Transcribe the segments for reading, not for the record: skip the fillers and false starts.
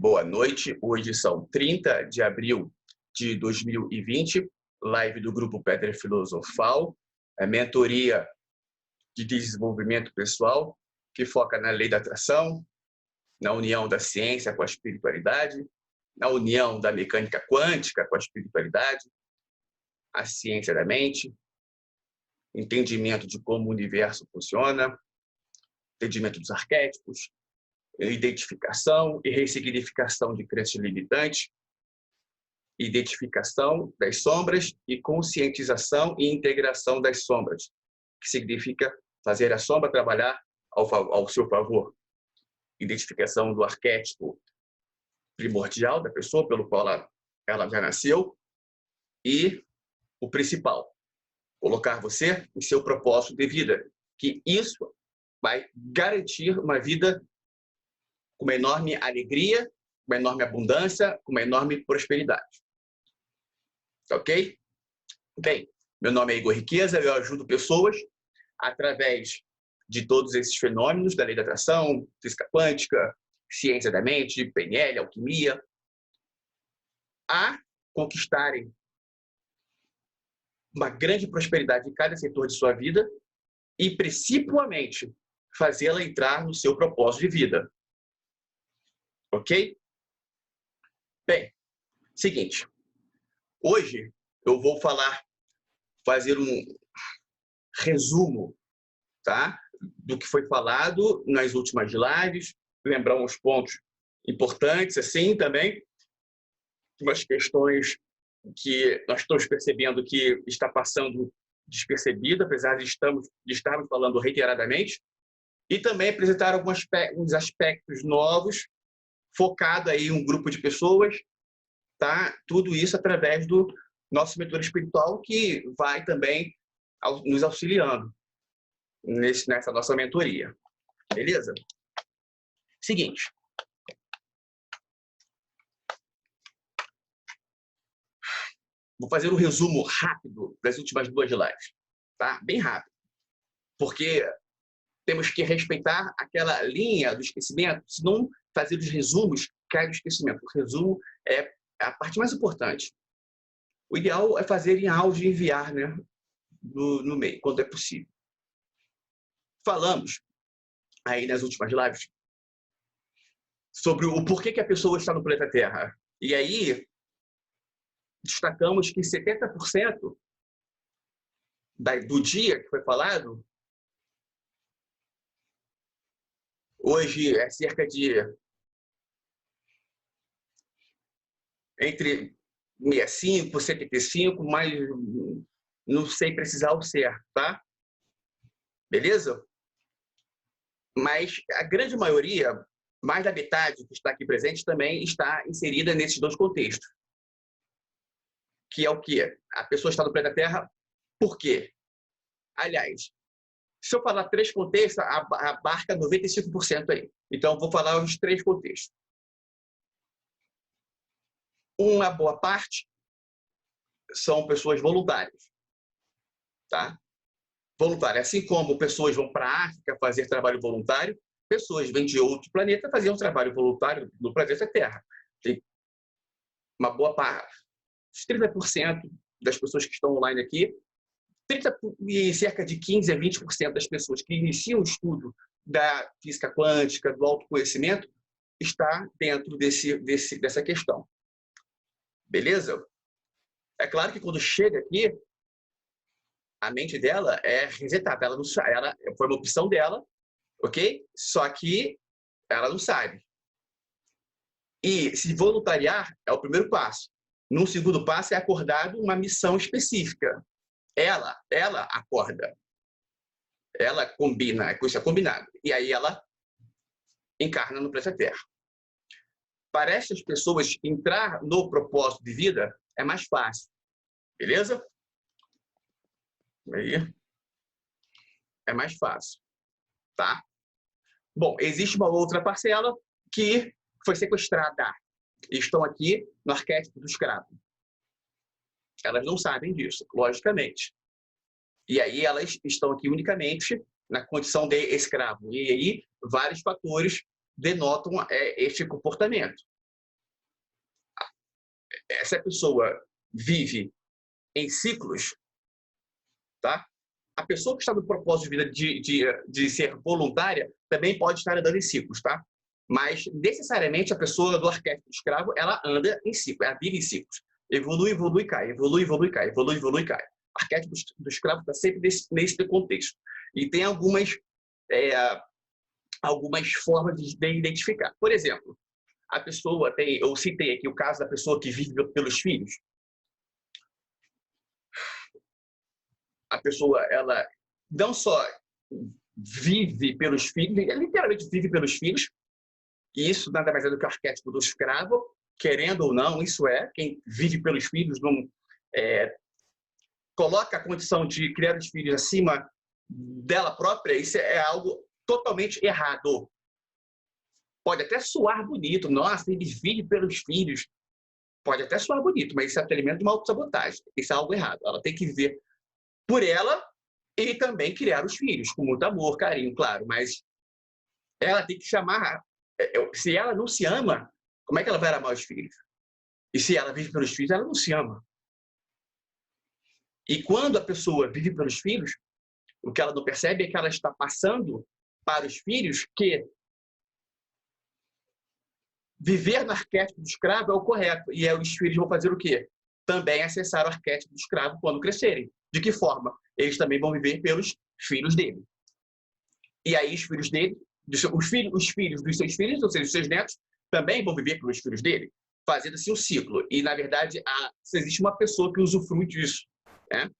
Boa noite, hoje são 30 de abril de 2020, live do Grupo Pedra Filosofal, mentoria de desenvolvimento pessoal, que foca na lei da atração, na união da ciência com a espiritualidade, na união da mecânica quântica com a espiritualidade, a ciência da mente, entendimento de como o universo funciona, entendimento dos arquétipos, identificação e ressignificação de crenças limitantes, identificação das sombras e conscientização e integração das sombras, que significa fazer a sombra trabalhar ao seu favor. Identificação do arquétipo primordial da pessoa pelo qual ela já nasceu e o principal, colocar você em seu propósito de vida, que isso vai garantir uma vida com uma enorme alegria, uma enorme abundância, com uma enorme prosperidade. Ok? Bem, meu nome é Igor Riqueza, eu ajudo pessoas através de todos esses fenômenos da lei da atração, física quântica, ciência da mente, PNL, alquimia, a conquistarem uma grande prosperidade em cada setor de sua vida e, principalmente, fazê-la entrar no seu propósito de vida. Ok? Bem, seguinte. Hoje eu vou fazer um resumo, tá? Do que foi falado nas últimas lives, lembrar uns pontos importantes, assim, também, umas questões que nós estamos percebendo que está passando despercebido, apesar de estarmos falando reiteradamente, e também apresentar alguns aspectos novos, focado aí em um grupo de pessoas, tá? Tudo isso através do nosso mentor espiritual, que vai também nos auxiliando nessa nossa mentoria. Beleza? Seguinte. Vou fazer um resumo rápido das últimas duas lives, tá? Bem rápido. Porque temos que respeitar aquela linha do esquecimento, senão fazer os resumos cai no esquecimento. O resumo é a parte mais importante. O ideal é fazer em áudio e enviar, né, no meio, quando é possível. Falamos aí nas últimas lives sobre o porquê que a pessoa está no planeta Terra. E aí destacamos que 70% do dia que foi falado, hoje é cerca de entre 65, 75, mas não sei precisar ao certo, tá? Beleza? Mas a grande maioria, mais da metade que está aqui presente, também está inserida nesses dois contextos. Que é o quê? A pessoa está no planeta Terra, por quê? Aliás, se eu falar três contextos, abarca 95% aí. Então, eu vou falar os três contextos. Uma boa parte são pessoas voluntárias, tá? Voluntárias. Assim como pessoas vão para a África fazer trabalho voluntário, pessoas vêm de outro planeta fazer um trabalho voluntário no planeta Terra. Tem uma boa parte, 30% das pessoas que estão online aqui, e cerca de 15 a 20% das pessoas que iniciam o estudo da física quântica, do autoconhecimento, está dentro dessa questão. Beleza? É claro que quando chega aqui, a mente dela é resetada. Ela foi uma opção dela, ok? Só que ela não sabe. E se voluntariar é o primeiro passo. No segundo passo é acordado uma missão específica. Ela acorda. Ela combina, isso é combinado. E aí ela encarna no planeta Terra. Para essas pessoas, entrar no propósito de vida é mais fácil. Beleza? Aí é mais fácil. Tá? Bom, existe uma outra parcela que foi sequestrada. E estão aqui no arquétipo do escravo. Elas não sabem disso, logicamente. E aí elas estão aqui unicamente na condição de escravo. E aí vários fatores denotam este comportamento. se a pessoa vive em ciclos, tá? A pessoa que está no propósito de vida de ser voluntária também pode estar andando em ciclos, tá? Mas, necessariamente, a pessoa do arquétipo do escravo, ela anda em ciclos, ela vive em ciclos. Evolui, evolui, cai, evolui, evolui, cai, evolui, evolui, cai. O arquétipo do escravo está sempre nesse contexto. E tem algumas formas de identificar. Por exemplo, a pessoa tem, eu citei aqui o caso da pessoa que vive pelos filhos. A pessoa, ela não só vive pelos filhos, literalmente vive pelos filhos, e isso nada mais é do que o arquétipo do escravo, querendo ou não, isso é, quem vive pelos filhos não coloca a condição de criar os filhos acima dela própria, isso é algo totalmente errado. Pode até soar bonito, nossa, ele vive pelos filhos. Pode até soar bonito, mas isso é elemento de uma autossabotagem. Isso é algo errado. Ela tem que viver por ela e também criar os filhos, com muito amor, carinho, claro. Mas ela tem que chamar... Se ela não se ama, como é que ela vai amar os filhos? E se ela vive pelos filhos, ela não se ama. E quando a pessoa vive pelos filhos, o que ela não percebe é que ela está passando para os filhos que viver no arquétipo do escravo é o correto. E aí os filhos vão fazer o quê? Também acessar o arquétipo do escravo quando crescerem. De que forma? Eles também vão viver pelos filhos dele. E aí os filhos dele, os filhos dos seus filhos, ou seja, os seus netos, também vão viver pelos filhos dele, fazendo assim um ciclo. E, na verdade, existe uma pessoa que usufrui disso, né?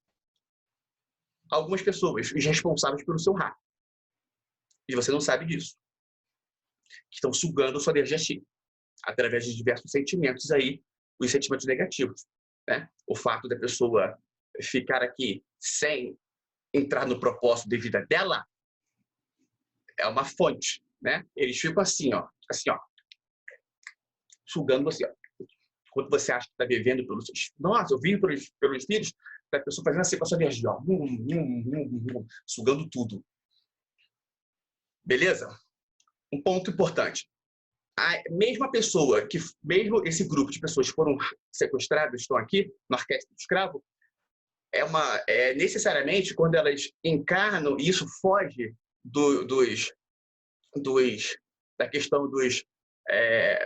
Algumas pessoas, os responsáveis pelo seu rato. E você não sabe disso. Que estão sugando sua energia chi, através de diversos sentimentos aí, os sentimentos negativos, né? O fato da pessoa ficar aqui sem entrar no propósito de vida dela é uma fonte, né? Eles ficam assim, ó, sugando você, ó. Quando você acha que está vivendo pelos seus... Nossa, eu vivo pelos filhos, a pessoa fazendo assim com a sua energia, ó, sugando tudo. Beleza? Um ponto importante. Mesmo esse grupo de pessoas que foram sequestradas, estão aqui no arquétipo do escravo, necessariamente, quando elas encarnam, e isso foge da questão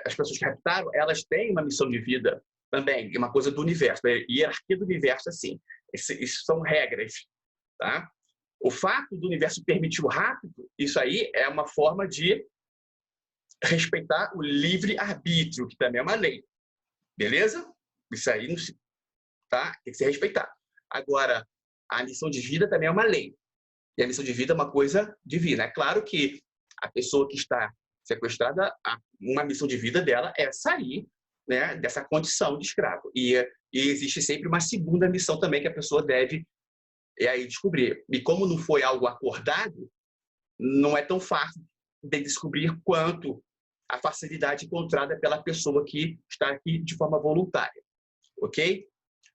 as pessoas que raptaram, elas têm uma missão de vida também, uma coisa do universo, a hierarquia do universo, assim. Isso são regras, tá? O fato do universo permitir o rapto, isso aí é uma forma de respeitar o livre-arbítrio, que também é uma lei. Beleza? Isso aí não se, tá? Tem que ser respeitado. Agora, a missão de vida também é uma lei. E a missão de vida é uma coisa divina. É claro que a pessoa que está sequestrada, uma missão de vida dela é sair, né, dessa condição de escravo. E existe sempre uma segunda missão também que a pessoa deve aí descobrir. E como não foi algo acordado, não é tão fácil de descobrir quanto a facilidade encontrada pela pessoa que está aqui de forma voluntária. Ok?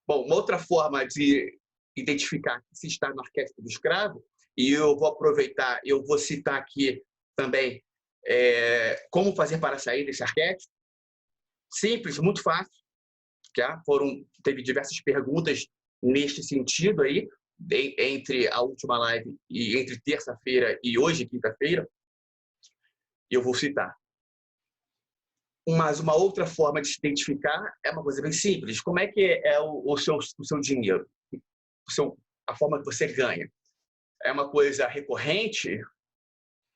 Bom, uma outra forma de identificar se está no arquétipo do escravo, e eu vou aproveitar, eu vou citar aqui também como fazer para sair desse arquétipo. Simples, muito fácil. Já teve diversas perguntas neste sentido aí, entre a última live e entre terça-feira e hoje, quinta-feira. Eu vou citar. Mas uma outra forma de se identificar é uma coisa bem simples. Como é que é o seu dinheiro? A forma que você ganha? É uma coisa recorrente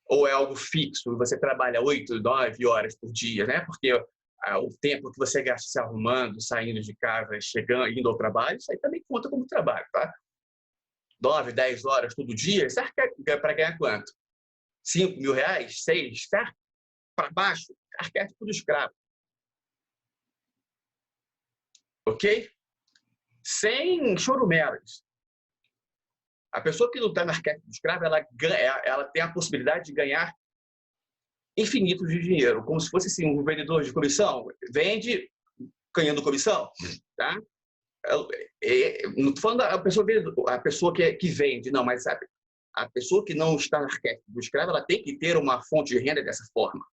ou é algo fixo? Você trabalha 8, 9 horas por dia, né? Porque o tempo que você gasta se arrumando, saindo de casa, chegando, indo ao trabalho, isso aí também conta como trabalho, tá? 9, 10 horas todo dia, você quer para ganhar quanto? 5 mil reais? 6? Certo? Para baixo, arquétipo do escravo. Ok? Sem chorumelas. A pessoa que não está no arquétipo do escravo, ela tem a possibilidade de ganhar infinito de dinheiro, como se fosse assim, um vendedor de comissão. Vende ganhando comissão, tá? Não estou falando a pessoa que vende, não, mas sabe, a pessoa que não está no arquétipo do escravo, ela tem que ter uma fonte de renda dessa forma.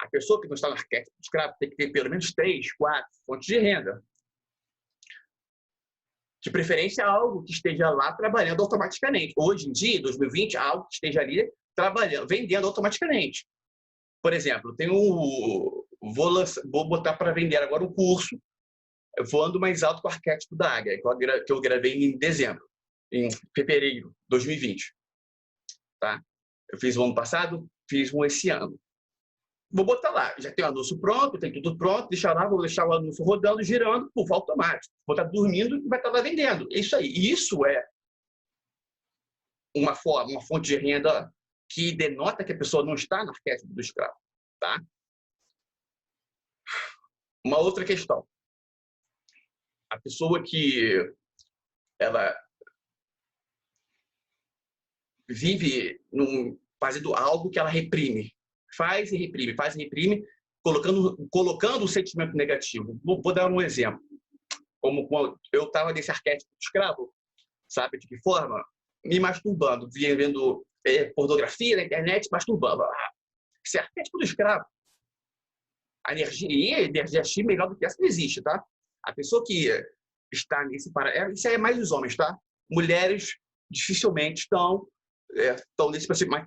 A pessoa que não está no arquétipo do escravo tem que ter pelo menos 3, 4 fontes de renda. De preferência, algo que esteja lá trabalhando automaticamente. Hoje em dia, 2020, algo que esteja ali trabalhando, vendendo automaticamente. Por exemplo, vou botar para vender agora um curso voando mais alto com o arquétipo da águia, que eu gravei em dezembro, em fevereiro de 2020. Tá? Eu fiz o ano passado, fiz um esse ano. Vou botar lá, já tem o anúncio pronto, tem tudo pronto, deixar lá, vou deixar o anúncio rodando, girando, por automático. Vou estar dormindo e vai estar lá vendendo. É isso aí. E isso é uma fonte de renda que denota que a pessoa não está no arquétipo do escravo. Tá? Uma outra questão. A pessoa que ela vive fazendo algo que ela reprime. Faz e reprime, colocando um sentimento negativo. Vou dar um exemplo. Como quando eu estava nesse arquétipo de escravo, sabe de que forma? Me masturbando, vendo pornografia na internet, masturbando. Esse arquétipo do escravo. A energia X melhor do que essa não existe, tá? A pessoa que está nesse isso é mais os homens, tá? Mulheres dificilmente estão nesse processo, mas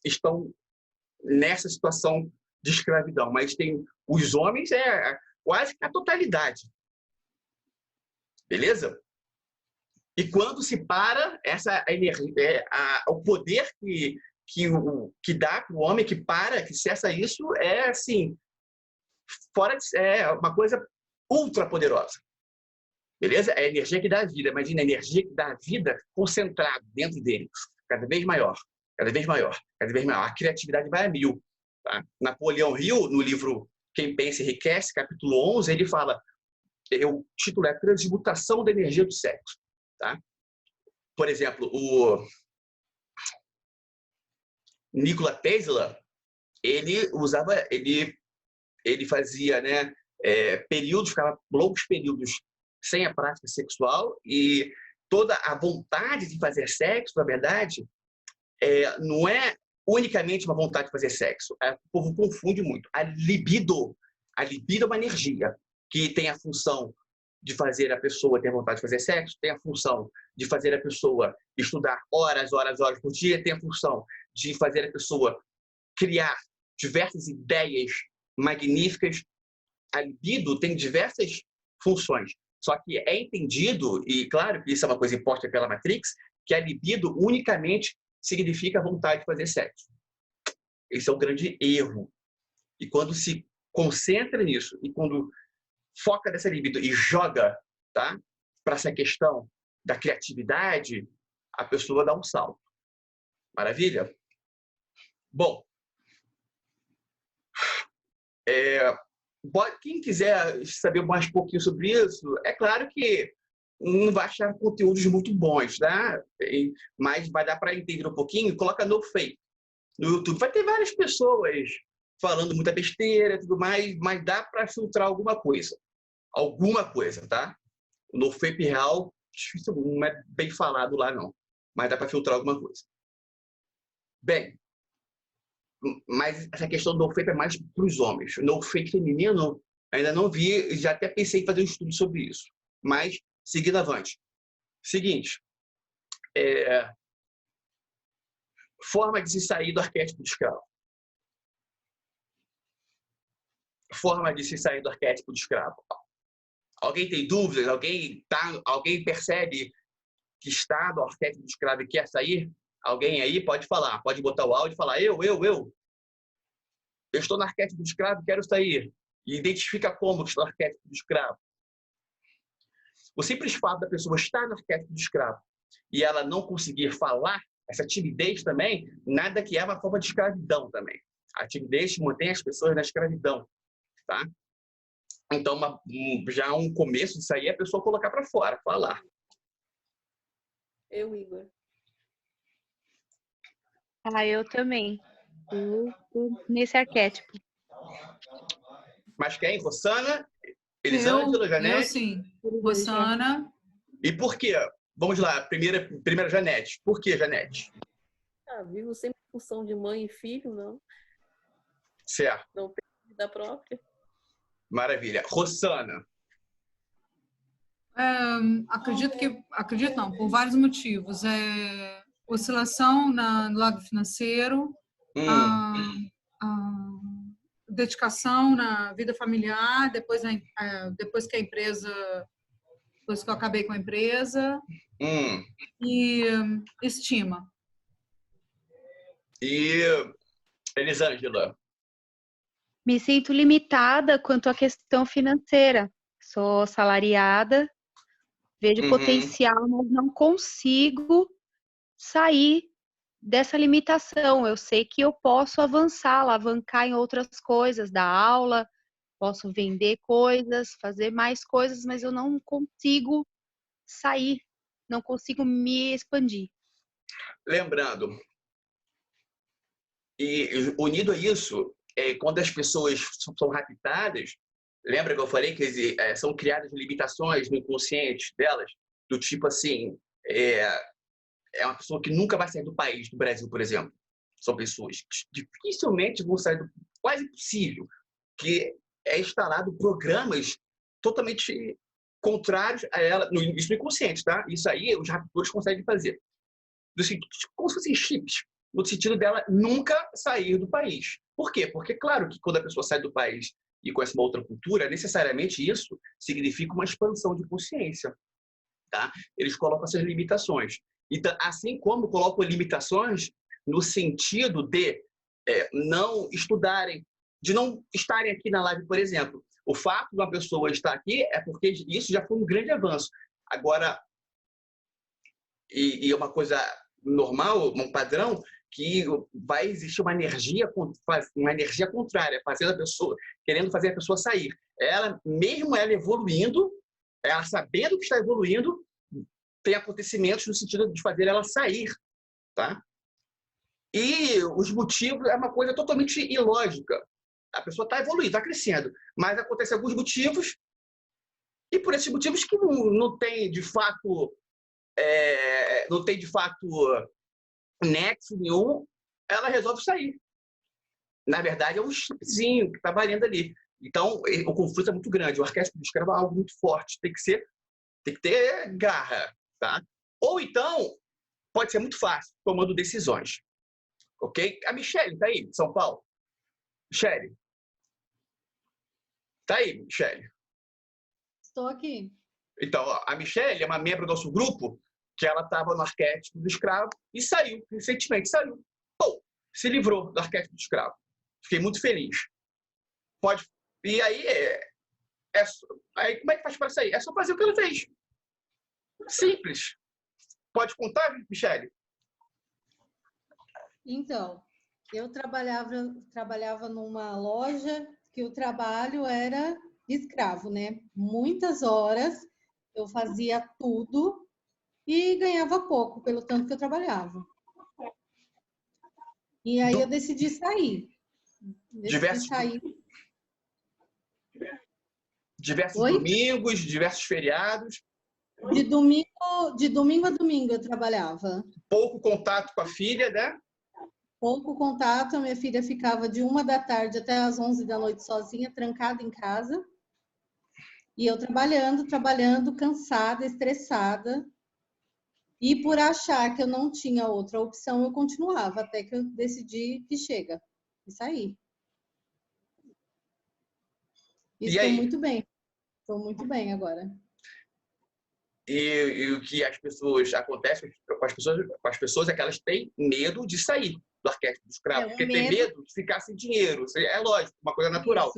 estão nessa situação de escravidão, mas tem os homens quase que a totalidade. Beleza? E quando se para essa energia, o poder que dá para o homem, que cessa isso, é assim, é uma coisa ultra poderosa. Beleza? É a energia que dá vida. Imagina a energia que dá vida concentrada dentro dele. Cada vez maior, cada vez maior, cada vez maior. A criatividade vai a 1000. Tá? Napoleão Hill, no livro Quem Pensa Enriquece, capítulo 11, ele fala, o título é Transmutação da Energia do Sexo. Tá? Por exemplo, o Nikola Tesla, ele fazia, né, ficava longos períodos sem a prática sexual, e toda a vontade de fazer sexo, na verdade, não é unicamente uma vontade de fazer sexo. O povo confunde muito. A libido é uma energia que tem a função de fazer a pessoa ter vontade de fazer sexo, tem a função de fazer a pessoa estudar horas por dia, tem a função de fazer a pessoa criar diversas ideias magníficas. A libido tem diversas funções. Só que é entendido, e claro que isso é uma coisa imposta pela Matrix, que a libido unicamente significa vontade de fazer sexo. Esse é um grande erro. E quando se concentra nisso, e quando foca nessa libido e joga, tá, para essa questão da criatividade, a pessoa dá um salto. Maravilha? Bom, quem quiser saber mais um pouquinho sobre isso, é claro que não vai achar conteúdos muito bons, tá? Mas vai dar para entender um pouquinho. Coloca no Fake. No YouTube vai ter várias pessoas falando muita besteira e tudo mais, mas dá para filtrar alguma coisa. Alguma coisa, tá? No Fake real, não é bem falado lá, não. Mas dá para filtrar alguma coisa. Bem, mas essa questão do NoFap é mais para os homens. NoFap feminino, ainda não vi, já até pensei em fazer um estudo sobre isso. Mas, seguindo avante. Seguinte, forma de se sair do arquétipo de escravo. Forma de se sair do arquétipo de escravo. Alguém tem dúvidas? Alguém percebe que está no arquétipo de escravo e quer sair? Alguém aí pode falar, pode botar o áudio e falar, eu estou no arquétipo de escravo e quero sair. E identifica como que estou no arquétipo de escravo. O simples fato da pessoa estar no arquétipo de escravo e ela não conseguir falar, essa timidez também, nada que é uma forma de escravidão também. A timidez mantém as pessoas na escravidão, tá? Então, já um começo disso aí é a pessoa colocar para fora, falar. Igor. Eu também. Eu tô nesse arquétipo. Mas quem? Rossana? Elisângela, Janete? Eu sim. Rossana. E por quê? Vamos lá, primeira Janete. Por que, Janete? Vivo sempre em função de mãe e filho, não. Certo. Não da própria. Maravilha. Rossana. Acredito não, por vários motivos. Oscilação no lado financeiro, dedicação na vida familiar, depois que eu acabei com a empresa, e estima. E Elisângela? Me sinto limitada quanto à questão financeira. Sou assalariada, vejo potencial, mas não consigo sair dessa limitação. Eu sei que eu posso avançar, alavancar em outras coisas, dar aula, posso vender coisas, fazer mais coisas, mas eu não consigo sair, não consigo me expandir. Lembrando, e unido a isso, quando as pessoas são raptadas, lembra que eu falei que são criadas limitações no inconsciente delas? Do tipo assim, é uma pessoa que nunca vai sair do país, do Brasil, por exemplo. São pessoas que dificilmente vão sair quase impossível, que é instalado programas totalmente contrários a ela, isso no inconsciente, tá? Isso aí os raptores conseguem fazer. Como se fossem chips, no sentido dela nunca sair do país. Por quê? Porque, claro, que quando a pessoa sai do país e conhece uma outra cultura, necessariamente isso significa uma expansão de consciência. Tá? Eles colocam essas limitações. Então, assim como colocam limitações no sentido de não estudarem, de não estarem aqui na live, por exemplo. O fato de uma pessoa estar aqui é porque isso já foi um grande avanço. Agora, e é uma coisa normal, um padrão, que vai existir uma energia contrária, querendo fazer a pessoa sair. Mesmo ela evoluindo, ela sabendo que está evoluindo, tem acontecimentos no sentido de fazer ela sair, tá? E os motivos é uma coisa totalmente ilógica. A pessoa está evoluindo, está crescendo, mas acontecem alguns motivos e por esses motivos que não tem de fato nexo nenhum, ela resolve sair. Na verdade, é um chipzinho que está valendo ali. Então, o conflito é muito grande. O arquétipo de escravo é algo muito forte. Tem que ter garra, tá? Ou então, pode ser muito fácil, tomando decisões. Ok? A Michele está aí, de São Paulo. Michele. Está aí, Michele. Estou aqui. Então, a Michele é uma membro do nosso grupo que ela estava no arquétipo do escravo e saiu, recentemente saiu. Pô, se livrou do arquétipo do escravo. Fiquei muito feliz. E aí, aí, como é que faz para sair? É só fazer o que ela fez. Simples. Pode contar, Michele? Então, eu trabalhava numa loja que o trabalho era escravo, né? Muitas horas, eu fazia tudo e ganhava pouco, pelo tanto que eu trabalhava. E aí eu decidi sair. Diversos Oi? domingos, diversos feriados. De domingo a domingo eu trabalhava. Pouco contato com a filha, né? Pouco contato, a minha filha ficava de 1 da tarde até as 11 da noite sozinha, trancada em casa. E eu trabalhando, cansada, estressada. E por achar que eu não tinha outra opção, eu continuava, até que eu decidi que chega, e saí. E estou muito bem. Estou muito bem agora. E o que acontece com as pessoas é que elas têm medo de sair do arquétipo do escravo, porque tem medo de ficar sem dinheiro. É lógico, uma coisa natural.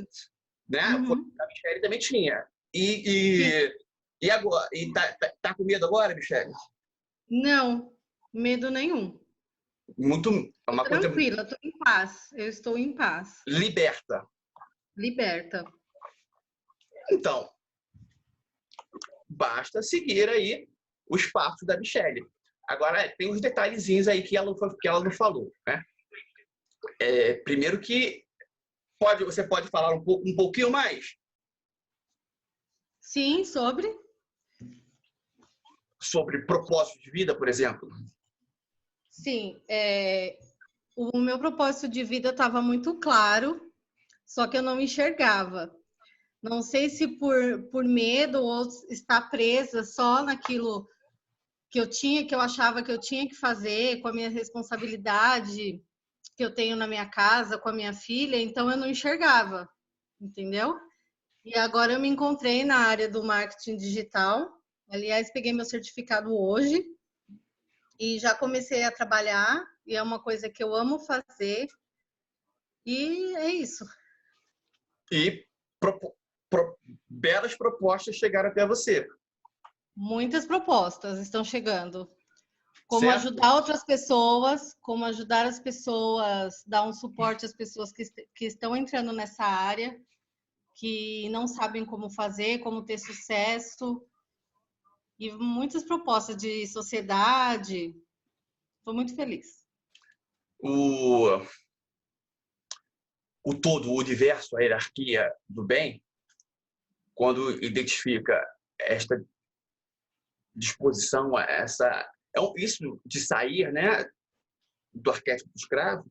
Né? Uhum. A Michele também tinha. E agora? E tá com medo agora, Michele? Não, medo nenhum. É uma coisa tranquila, estou em paz. Eu estou em paz. Liberta. Então, basta seguir aí os passos da Michele. Agora, tem uns detalhezinhos aí que ela não falou, né? Primeiro que você pode falar um pouquinho mais? Sim, sobre propósito de vida, por exemplo? Sim, o meu propósito de vida estava muito claro, só que eu não me enxergava. Não sei se por medo ou estar presa só naquilo que eu achava que eu tinha que fazer, com a minha responsabilidade que eu tenho na minha casa, com a minha filha, então eu não enxergava, entendeu? E agora eu me encontrei na área do marketing digital. Aliás, peguei meu certificado hoje e já comecei a trabalhar, e é uma coisa que eu amo fazer. E é isso. E belas propostas chegaram até você. Muitas propostas estão chegando. Como Certo? ajudar outras pessoas, como ajudar as pessoas, dar um suporte às pessoas que estão entrando nessa área, que não sabem como fazer, como ter sucesso. E muitas propostas de sociedade. Estou muito feliz. O todo, o universo, a hierarquia do bem, quando identifica esta disposição, isso de sair, né, do arquétipo do escravo,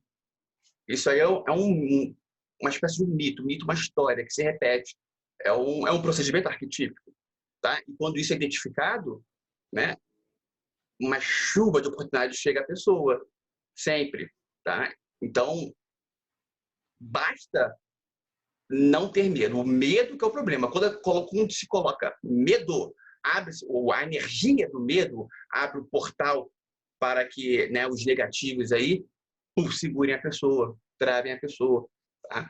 isso aí é uma espécie de um mito, uma história que se repete. É um procedimento arquetípico. Tá? E quando isso é identificado, né, uma chuva de oportunidades chega à pessoa, sempre. Tá? Então, basta não ter medo. O medo que é o problema. Quando se coloca medo, ou a energia do medo abre o portal para que, né, os negativos aí segurem a pessoa, travem a pessoa. Tá?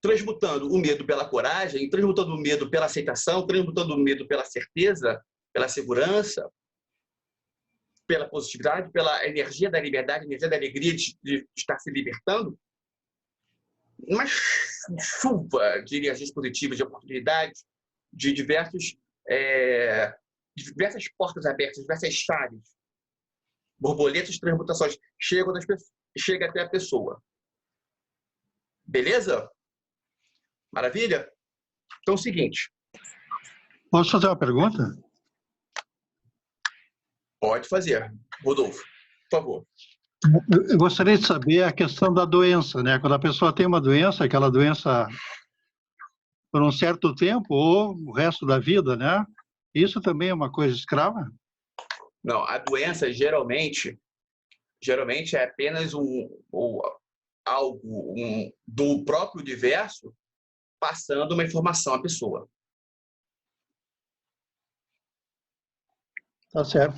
Transmutando o medo pela coragem, transmutando o medo pela aceitação, transmutando o medo pela certeza, pela segurança, pela positividade, pela energia da liberdade, energia da alegria de estar se libertando. Uma chuva de energias positivas, de oportunidades, de diversas portas abertas, diversas chaves, borboletas, transmutações chega até a pessoa. Beleza? Maravilha? Então é o seguinte. Posso fazer uma pergunta? Pode fazer, Rodolfo, por favor. Eu gostaria de saber a questão da doença, né? Quando a pessoa tem uma doença, aquela doença por um certo tempo ou o resto da vida, né? Isso também é uma coisa escrava? Não, a doença geralmente é apenas algo do próprio universo passando uma informação à pessoa. Tá certo.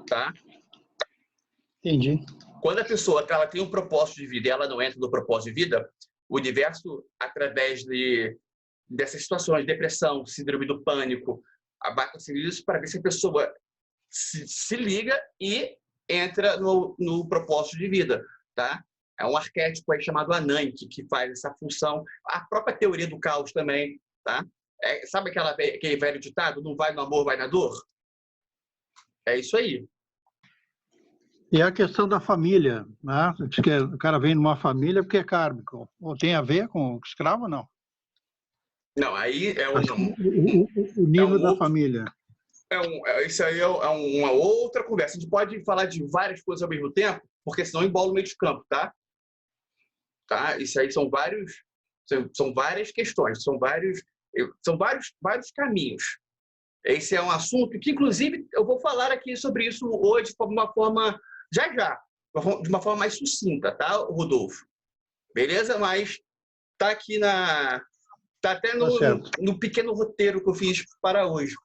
Tá? Entendi. Quando a pessoa ela tem um propósito de vida e ela não entra no propósito de vida, o universo, através dessas situações, depressão, síndrome do pânico, abate isso para ver se a pessoa se liga e entra no propósito de vida. Tá? É um arquétipo aí chamado Ananke, que faz essa função. A própria teoria do caos também. Tá? Sabe aquele velho ditado? Não vai no amor, vai na dor? É isso aí. E a questão da família, né? Diz que o cara vem numa família porque é kármico. Ou tem a ver com escravo ou não? Não, aí é o nível da família. Isso aí é uma outra conversa. A gente pode falar de várias coisas ao mesmo tempo, porque senão embola o meio de campo, tá? Isso aí são várias questões, são vários caminhos. Esse é um assunto que, inclusive, eu vou falar aqui sobre isso hoje de uma forma, já, de uma forma mais sucinta, tá, Rodolfo? Beleza? Mas tá aqui tá até no pequeno roteiro que eu fiz para hoje.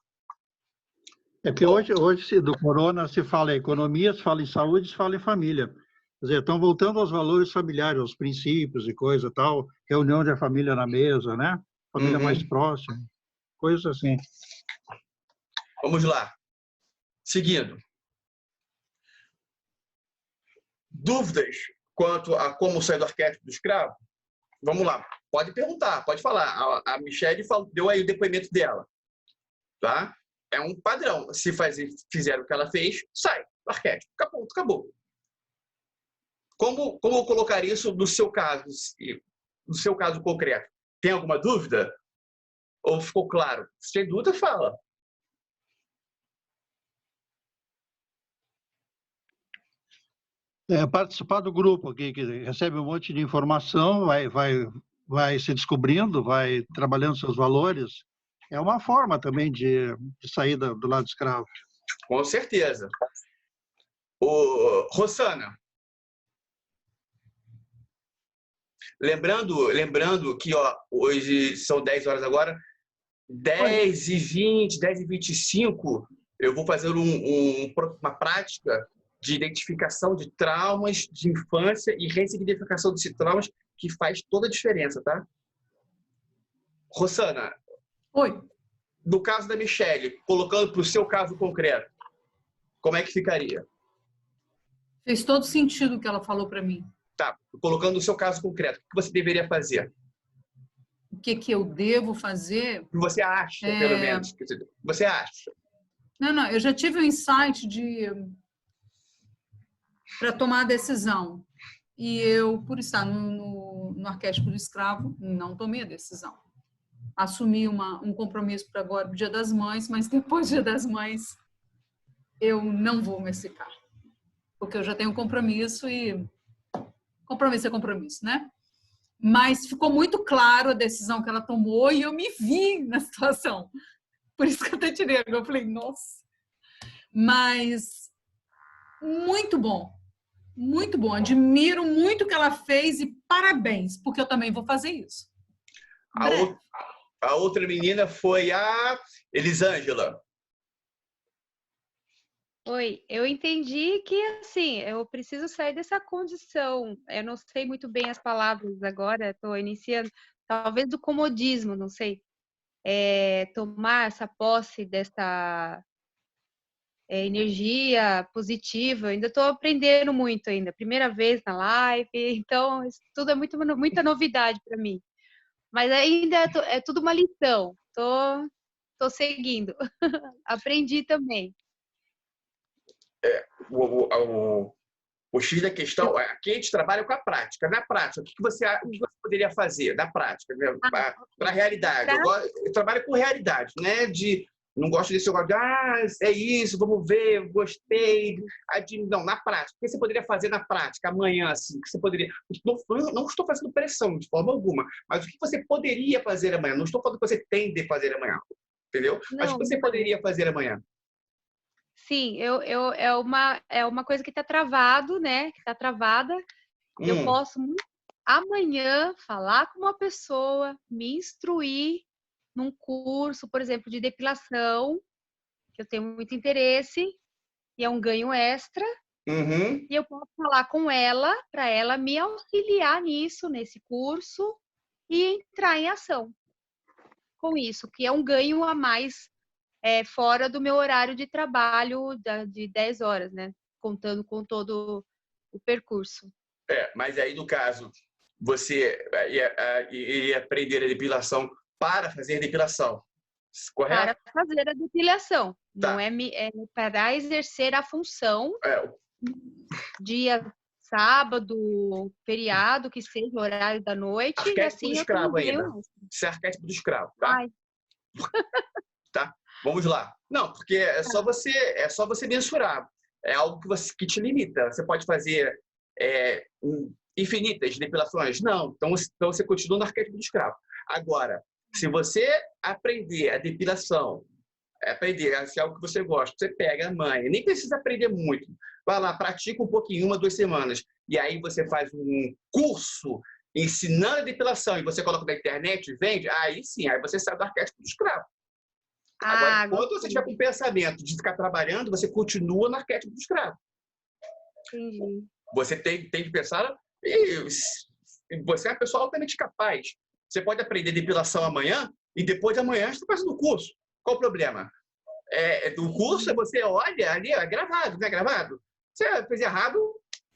É que hoje do corona se fala em economia, se fala em saúde, se fala em família. Quer dizer, estão voltando aos valores familiares, aos princípios e coisa e tal, reunião de família na mesa, né? Família mais próxima, coisas assim. Vamos lá. Seguindo. Dúvidas quanto a como sair do arquétipo do escravo? Vamos lá. Pode perguntar, pode falar. A Michelle deu aí o depoimento dela. Tá? É um padrão. Se fizer o que ela fez, sai do arquétipo. Acabou. Como eu colocaria isso no seu caso concreto? Tem alguma dúvida? Ou ficou claro? Se tem dúvida, fala. Participar do grupo aqui, que recebe um monte de informação, vai se descobrindo, vai trabalhando seus valores. É uma forma também de sair do lado escravo. Com certeza. Rosana, lembrando que hoje são 10 horas agora, 10h20, 10h25, eu vou fazer uma prática de identificação de traumas de infância e ressignificação desses traumas, que faz toda a diferença, tá? Rosana. Oi. No caso da Michele, colocando para o seu caso concreto, como é que ficaria? Fez todo sentido o que ela falou para mim. Tá, colocando no seu caso concreto, o que você deveria fazer? O que eu devo fazer? O que você acha, pelo menos. O que você acha? Não, eu já tive um insight para tomar a decisão. E eu, por estar no arquétipo do escravo, não tomei a decisão. Assumi um compromisso para agora, o Dia das Mães, mas depois do Dia das Mães, eu não vou me explicar. Porque eu já tenho um compromisso e compromisso é compromisso, né? Mas ficou muito claro a decisão que ela tomou e eu me vi na situação. Por isso que eu até tirei. Eu falei, nossa. Mas muito bom. Muito bom. Admiro muito o que ela fez e parabéns, porque eu também vou fazer isso. A outra menina foi a Elisângela. Oi, eu entendi que, assim, eu preciso sair dessa condição. Eu não sei muito bem as palavras agora, estou iniciando, talvez do comodismo, não sei. Tomar essa posse dessa energia positiva. Eu ainda estou aprendendo muito ainda. Primeira vez na live, então isso tudo é muita novidade para mim. Mas ainda é tudo uma lição. Tô seguindo. Aprendi também. O X da questão, aqui a gente trabalha com a prática. Na prática, o que você poderia fazer na prática? Para a realidade. Eu trabalho com realidade, né? Não gosto desse negócio de, é isso, vamos ver, gostei. Não, na prática. O que você poderia fazer na prática, amanhã, assim? Que você poderia... Não estou fazendo pressão de forma alguma, mas o que você poderia fazer amanhã? Não estou falando que você tem de fazer amanhã, entendeu? Mas o que você poderia fazer amanhã? Sim, é uma coisa que está travado, né? Que está travada. Eu posso amanhã falar com uma pessoa, me instruir num curso, por exemplo, de depilação, que eu tenho muito interesse, e é um ganho extra. Uhum. E eu posso falar com ela, para ela me auxiliar nisso, nesse curso, e entrar em ação com isso, que é um ganho a mais fora do meu horário de trabalho de 10 horas, né? Contando com todo o percurso. Mas aí, no caso, você ia aprender a depilação para fazer depilação, correto? Para fazer a depilação. Tá. Não é para exercer a função. Dia sábado, feriado, que seja o horário da noite. Arquétipo e assim do escravo ainda. Isso é arquétipo do escravo, tá? Tá? Vamos lá. Não, porque é só você mensurar. É algo que te limita. Você pode fazer infinitas depilações? Não. Então você continua no arquétipo do escravo. Agora, se você aprender a depilação, aprender a ser algo que você gosta, você pega a manha, nem precisa aprender muito. Vai lá, pratica um pouquinho, 1, 2 semanas, e aí você faz um curso ensinando a depilação e você coloca na internet e vende, aí sim, aí você sai do arquétipo do escravo. Agora, quando você tiver com o pensamento de ficar trabalhando, você continua no arquétipo do escravo. Entendi. Você tem que pensar, e você é uma pessoa altamente capaz. Você pode aprender depilação amanhã e depois de amanhã você está fazendo o curso. Qual o problema? Do curso, você olha ali, é gravado, não é gravado? Você fez errado,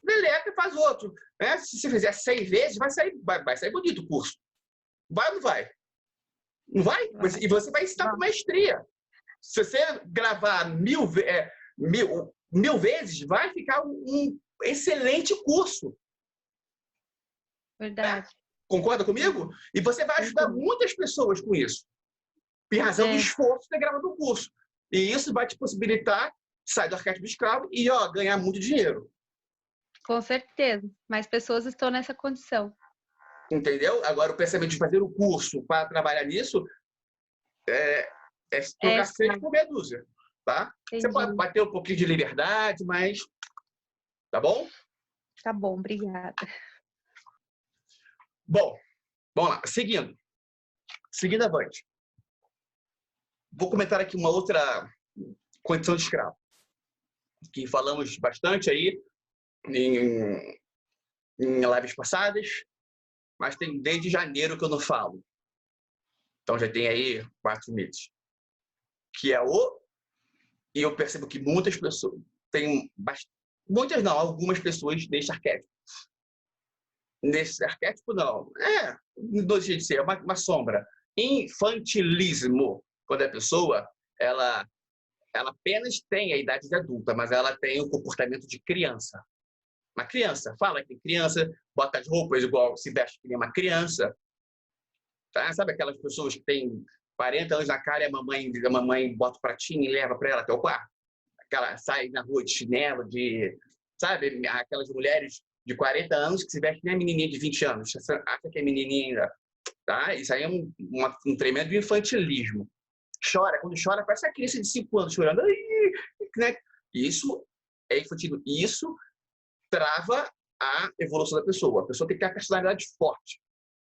deleta e faz outro. Né? Se você fizer 100 vezes, vai sair bonito o curso. Vai ou não vai? Não vai? E você vai ensinar com maestria. Se você gravar 1000 vezes, vai ficar um excelente curso. Verdade. Concorda comigo? E você vai ajudar muitas pessoas com isso. Em razão do esforço de ter gravado o curso. E isso vai te possibilitar sair do arquétipo do escravo e ganhar muito dinheiro. Com certeza. Mais pessoas estão nessa condição. Entendeu? Agora, o pensamento de fazer o curso para trabalhar nisso é trocar seis por meia dúzia, tá? Você pode bater um pouquinho de liberdade, mas... Tá bom? Tá bom, obrigada. Bom, vamos lá. Seguindo avante. Vou comentar aqui uma outra condição de escravo, que falamos bastante aí em lives passadas, mas tem desde janeiro que eu não falo. Então já tem aí 4 meses. Que é e eu percebo que muitas pessoas, muitas não, algumas pessoas nesse arquétipo. Nesse arquétipo, não. Não deixa de ser, é uma sombra. Infantilismo. Quando a pessoa, ela apenas tem a idade de adulta, mas ela tem o comportamento de criança. Uma criança, fala que criança, bota as roupas igual, se veste que nem uma criança. Tá? Sabe aquelas pessoas que têm 40 anos na cara e a mamãe bota o pratinho e leva para ela até o quarto? Aquela sai na rua de chinelo, sabe? Aquelas mulheres de 40 anos que se vestem nem a menininha de 20 anos. Acha que é menininha ainda. Tá? Isso aí é um tremendo infantilismo. Chora, quando chora, parece a criança de 5 anos chorando. Né? Isso é infantil. Isso trava a evolução da pessoa. A pessoa tem que ter a personalidade forte.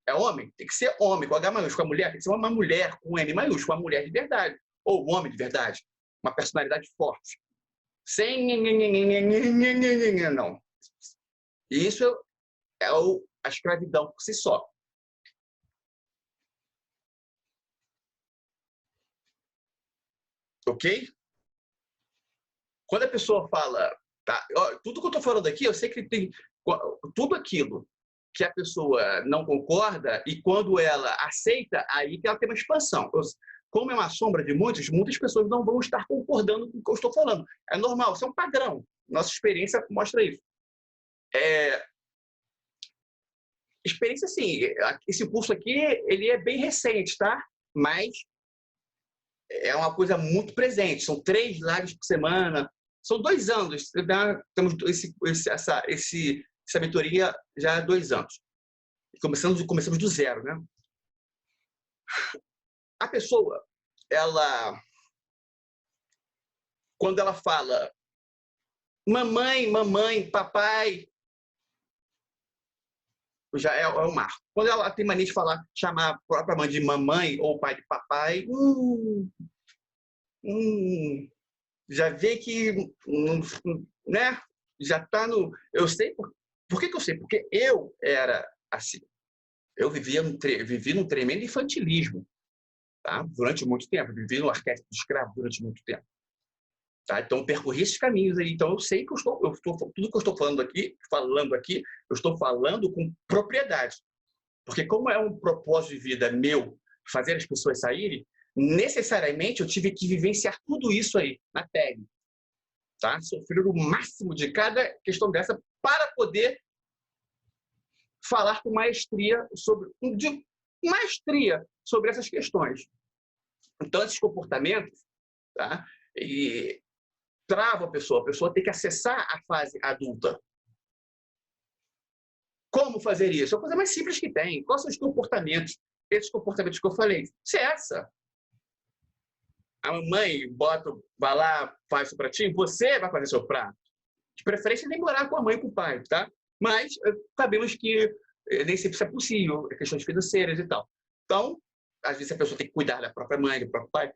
É homem? Tem que ser homem, com H maiúsculo. A mulher tem que ser uma mulher com M maiúsculo, uma mulher de verdade. Ou um homem de verdade. Uma personalidade forte. Sem não. Isso é a escravidão por si só. Ok? Quando a pessoa fala... Tá, tudo que eu estou falando aqui, eu sei que tem... Tudo aquilo que a pessoa não concorda e quando ela aceita, aí que ela tem uma expansão. Como é uma sombra de muitas pessoas não vão estar concordando com o que eu estou falando. É normal, isso é um padrão. Nossa experiência mostra isso. Experiência, sim. Esse curso aqui, ele é bem recente, tá? Mas é uma coisa muito presente. São 3 lives por semana. São 2 anos. Temos essa mentoria já há 2 anos. Começamos do zero, né? A pessoa, quando ela fala mamãe, papai, já é o marco. Quando ela tem mania de chamar a própria mãe de mamãe ou o pai de papai, já vê que, né? Já está no... Eu sei... Por que eu sei? Porque eu era assim. Eu vivi num tremendo infantilismo. Tá? Durante muito tempo. Vivi no arquétipo do escravo durante muito tempo. Tá? Então, percorri esses caminhos aí. Então, eu sei que tudo que eu estou falando aqui, eu estou falando com propriedade. Porque como é um propósito de vida meu fazer as pessoas saírem, necessariamente eu tive que vivenciar tudo isso aí na pele. Tá? Sofrer o máximo de cada questão dessa para poder falar com maestria sobre essas questões. Então, esses comportamentos, tá? E trava a pessoa tem que acessar a fase adulta. Como fazer isso? É a coisa mais simples que tem. Quais são os comportamentos? Esses comportamentos que eu falei. Cessa. A mamãe vai lá, faz o pratinho, você vai fazer seu prato. De preferência, nem morar com a mãe e com o pai, tá? Mas sabemos que nem sempre isso é possível, questões financeiras e tal. Então, às vezes a pessoa tem que cuidar da própria mãe, do próprio pai.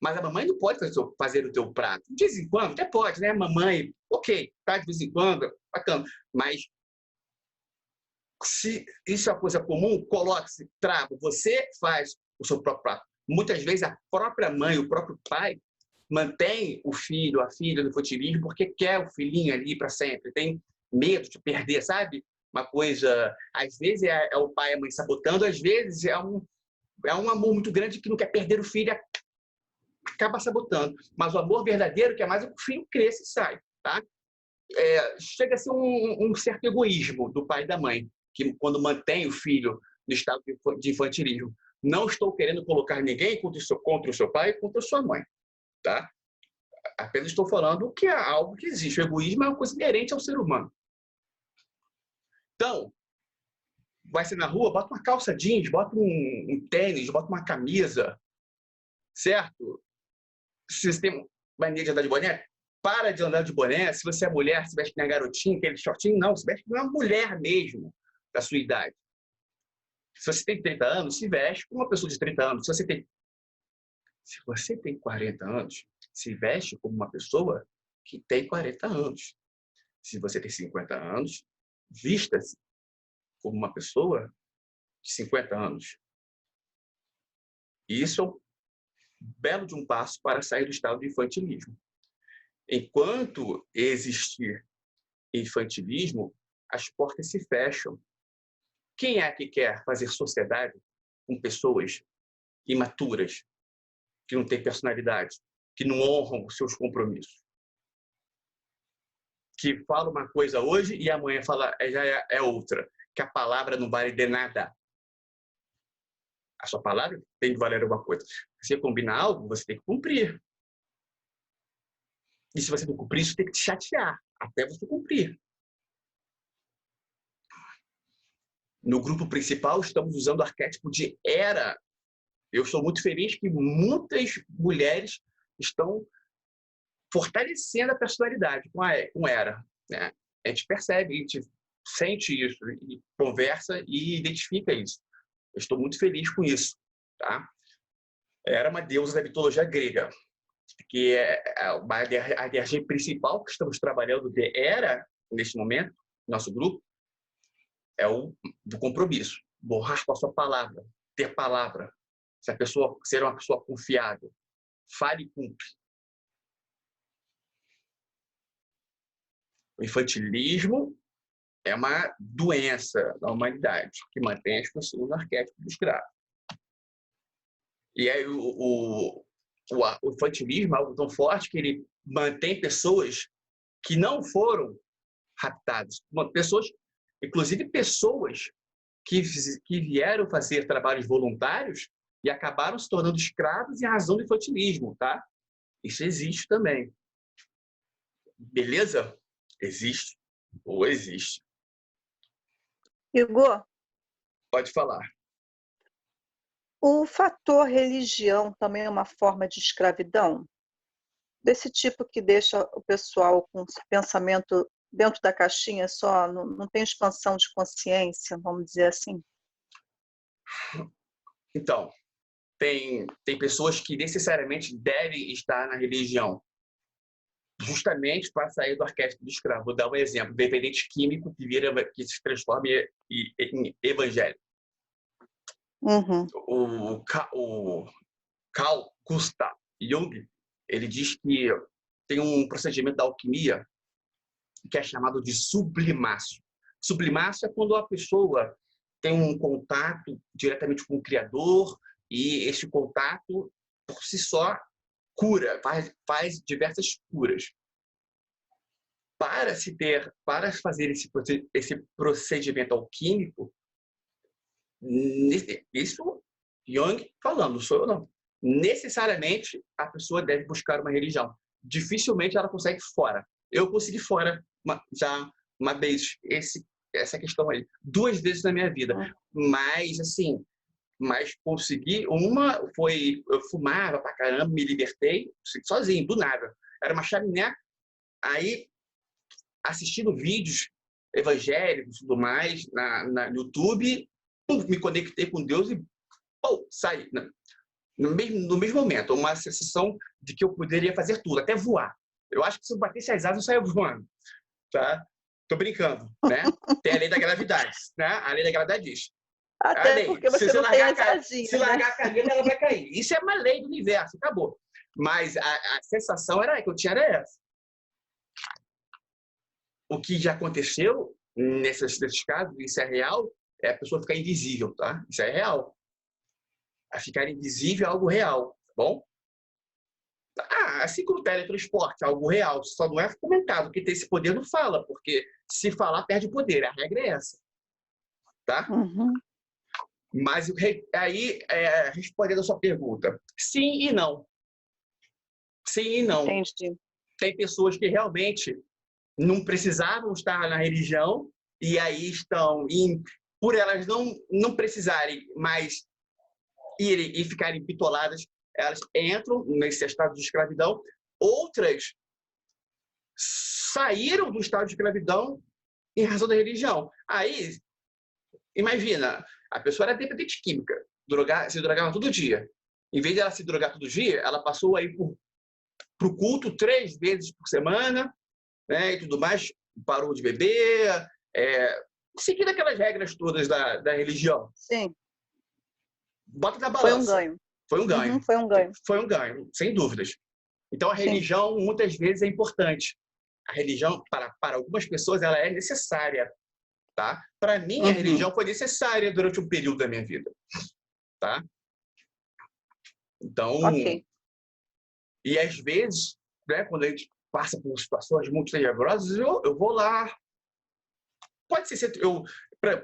Mas a mamãe não pode fazer o teu prato. De vez em quando, até pode, né? Mamãe, ok, tá? De vez em quando, bacana. Mas se isso é uma coisa comum, coloque-se, trava. Você faz o seu próprio prato. Muitas vezes a própria mãe, o próprio pai, mantém o filho, a filha no infantilismo porque quer o filhinho ali para sempre. Tem medo de perder, sabe? Uma coisa... Às vezes é o pai e a mãe sabotando, às vezes é um amor muito grande que não quer perder o filho, acaba sabotando. Mas o amor verdadeiro quer mais que o filho cresça e sai, tá? Chega a ser um certo egoísmo do pai e da mãe, que quando mantém o filho no estado de infantilismo. Não estou querendo colocar ninguém contra o seu pai e contra a sua mãe, tá? Apenas estou falando que é algo que existe. O egoísmo é uma coisa inerente ao ser humano. Então, vai ser na rua, bota uma calça jeans, bota um tênis, bota uma camisa, certo? Se você tem mania de andar de boné, para de andar de boné. Se você é mulher, se veste que nem a garotinha, aquele shortinho, não, se veste como uma mulher mesmo, da sua idade. Se você tem 30 anos, se veste como uma pessoa de 30 anos. Se você tem 40 anos, se veste como uma pessoa que tem 40 anos. Se você tem 50 anos, vista-se como uma pessoa de 50 anos. E isso é um belo de um passo para sair do estado de infantilismo. Enquanto existir infantilismo, as portas se fecham. Quem é que quer fazer sociedade com pessoas imaturas, que não têm personalidade, que não honram os seus compromissos? Que fala uma coisa hoje e amanhã já é outra. Que a palavra não vale de nada. A sua palavra tem que valer alguma coisa. Se você combina algo, você tem que cumprir. E se você não cumprir, isso tem que te chatear até você cumprir. No grupo principal, estamos usando o arquétipo de Hera. Eu estou muito feliz que muitas mulheres estão fortalecendo a personalidade com Hera. Né? A gente percebe, a gente sente isso, e conversa e identifica isso. Eu estou muito feliz com isso. Tá? Hera é uma deusa da mitologia grega, que é a energia principal que estamos trabalhando de Hera, neste momento, nosso grupo, é o do compromisso. Borrar com a sua palavra, ter palavra. Se a pessoa ser uma pessoa confiável, fale e cumpre. O infantilismo é uma doença da humanidade que mantém as pessoas no arquétipo do escravo. E aí o infantilismo é algo tão forte que ele mantém pessoas que não foram raptadas. Inclusive pessoas que vieram fazer trabalhos voluntários e acabaram se tornando escravos em razão do infantilismo, tá? Isso existe também. Beleza? Existe. Ou existe. Igor, Pode falar. o fator religião também é uma forma de escravidão? Desse tipo que deixa o pessoal com pensamento dentro da caixinha só, não tem expansão de consciência, vamos dizer assim? Então, tem pessoas que necessariamente devem estar na religião, justamente para sair do arquétipo do escravo. Vou dar um exemplo: dependente químico que se transforma em evangélico. Uhum. O Carl Gustav Jung, ele diz que tem um procedimento da alquimia que é chamado de sublimácio. Sublimácio é quando a pessoa tem um contato diretamente com o Criador e esse contato, por si só, cura, faz diversas curas. Para fazer esse procedimento alquímico, isso Jung falando, sou eu não. Necessariamente a pessoa deve buscar uma religião. Dificilmente ela consegue fora. Eu consegui fora já uma vez essa questão aí, 2 vezes na minha vida. Mas consegui. Uma foi, eu fumava pra caramba, me libertei sozinho, do nada. Era uma chaminé. Aí, assistindo vídeos evangélicos e tudo mais no YouTube, me conectei com Deus e saí. No mesmo momento, uma sensação de que eu poderia fazer tudo, até voar. Eu acho que se eu batesse as asas, eu saia voando. Tá? Tô brincando, né? Tem a lei da gravidade, né? A lei da gravidade diz. Até porque você não tem as asinhas, se largar a caneta, ela vai cair. Isso é uma lei do universo, acabou. Mas a sensação que eu tinha era essa. O que já aconteceu nesses casos, isso é real, é a pessoa ficar invisível, tá? Isso é real. A ficar invisível é algo real, tá bom? Assim como o teletransporte, é algo real, só não é comentado. Quem tem esse poder não fala, porque se falar, perde o poder. A regra é essa. Tá? Uhum. Mas aí, respondendo a sua pergunta, sim e não. Sim e não. Entendi. Tem pessoas que realmente não precisavam estar na religião e aí estão, por elas não precisarem mais irem e ficarem bitoladas, elas entram nesse estado de escravidão. Outras saíram do estado de escravidão em razão da religião. Aí, imagina, a pessoa era dependente química, se drogava todo dia. Em vez de ela se drogar todo dia, ela passou aí para o culto 3 vezes por semana, né, e tudo mais, parou de beber, seguindo aquelas regras todas da religião. Sim. Bota na Foi um balança. ganho. Foi um ganho. Foi um ganho. Foi um ganho, sem dúvidas. Então, a religião, muitas vezes, é importante. A religião, para algumas pessoas, ela é necessária. Tá? Para mim, a religião foi necessária durante um período da minha vida. Tá? Então, e às vezes, né, quando a gente passa por situações muito tenebrosas, eu vou lá. Pode ser,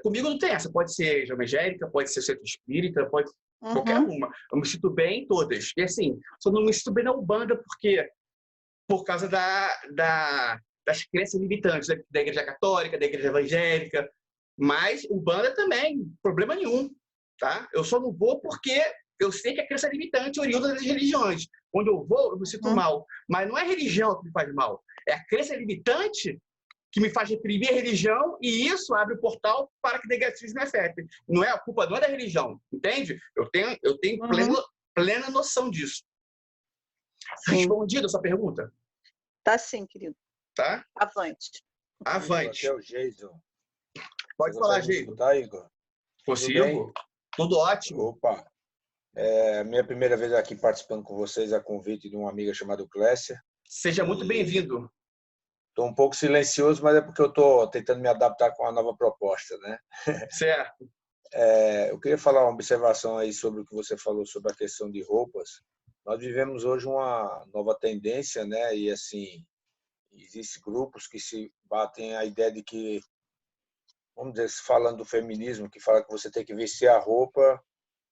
comigo não tem essa, pode ser evangélica, pode ser centro espírita, pode qualquer uma. Eu me sinto bem em todas. E assim, só não me sinto bem na Umbanda por causa das crenças limitantes da igreja católica, da igreja evangélica. Mas Umbanda também, problema nenhum. Tá? Eu só não vou porque eu sei que a crença é limitante oriunda das religiões. Quando eu vou, eu me sinto mal. Mas não é a religião que me faz mal. É a crença limitante que me faz reprimir a religião, e isso abre o portal para que o negativismo me afete. A culpa não é da religião, entende? Eu tenho plena noção disso. Respondido a sua pergunta? Tá sim, querido. Tá? Avante. Avante. Aqui é o Geison. Pode falar, Geison. Tá, Igor? Consigo? Tudo ótimo. Opa. É minha primeira vez aqui participando com vocês a convite de uma amiga chamada Clécia. Seja muito bem-vindo. Estou um pouco silencioso, mas é porque eu estou tentando me adaptar com a nova proposta, né? Certo. Eu queria falar uma observação aí sobre o que você falou sobre a questão de roupas. Nós vivemos hoje uma nova tendência, né? E assim, existem grupos que se batem a ideia de que, vamos dizer, falando do feminismo, que fala que você tem que vestir a roupa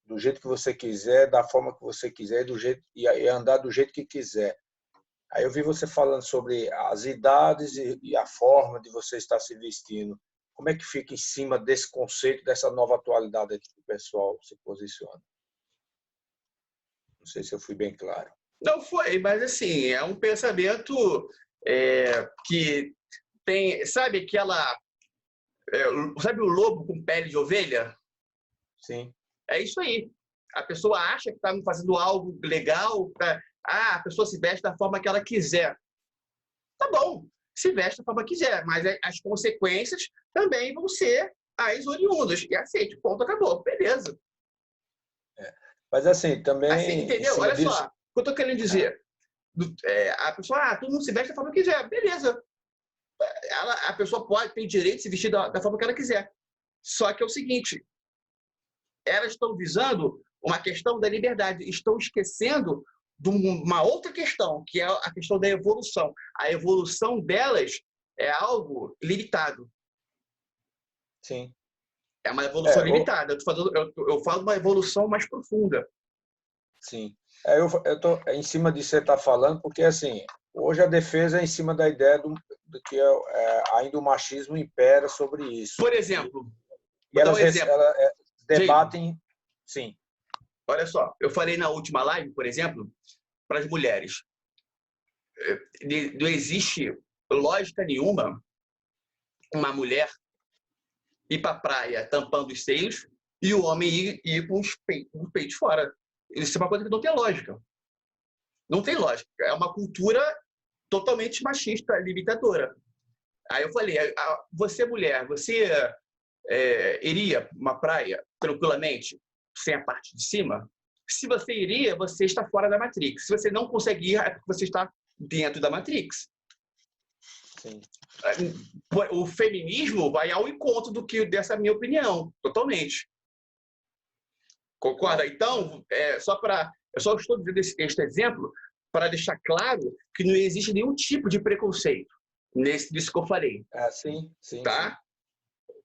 do jeito que você quiser, da forma que você quiser, e andar do jeito que quiser. Aí eu vi você falando sobre as idades e a forma de você estar se vestindo. Como é que fica em cima desse conceito, dessa nova atualidade aqui que o pessoal se posiciona? Não sei se eu fui bem claro. Não foi, mas assim, é um pensamento que tem... Sabe sabe o lobo com pele de ovelha? Sim. É isso aí. A pessoa acha que está fazendo algo legal, a pessoa se veste da forma que ela quiser. Tá bom, se veste da forma que quiser, mas as consequências também vão ser as oriundas. E aceite, ponto, acabou. Beleza. Mas assim, também... Assim, entendeu? Olha só, o que eu estou querendo dizer. A pessoa, todo mundo se veste da forma que quiser. Beleza. A pessoa tem direito de se vestir da forma que ela quiser. Só que é o seguinte, elas estão visando uma questão da liberdade, estão esquecendo de uma outra questão, que é a questão da evolução. A evolução delas é algo limitado. Sim. É uma evolução limitada. Eu falo de uma evolução mais profunda. Sim. Eu estou em cima disso que você está falando, porque assim, hoje a defesa é em cima da ideia de que ainda o machismo impera sobre isso. Por exemplo, e elas debatem... Sim. Olha só, eu falei na última live, por exemplo, para as mulheres. Não existe lógica nenhuma uma mulher ir para a praia tampando os seios e o homem ir com os peitos fora. Isso é uma coisa que não tem lógica. Não tem lógica. É uma cultura totalmente machista, limitadora. Aí eu falei, você mulher, você iria para uma praia tranquilamente, sem a parte de cima? Se você iria, você está fora da Matrix. Se você não consegue ir, é porque você está dentro da Matrix. Sim. O feminismo vai ao encontro dessa minha opinião, totalmente. Concorda? Então, eu só estou dizendo este exemplo para deixar claro que não existe nenhum tipo de preconceito nisso que eu falei. Sim. Tá? Sim.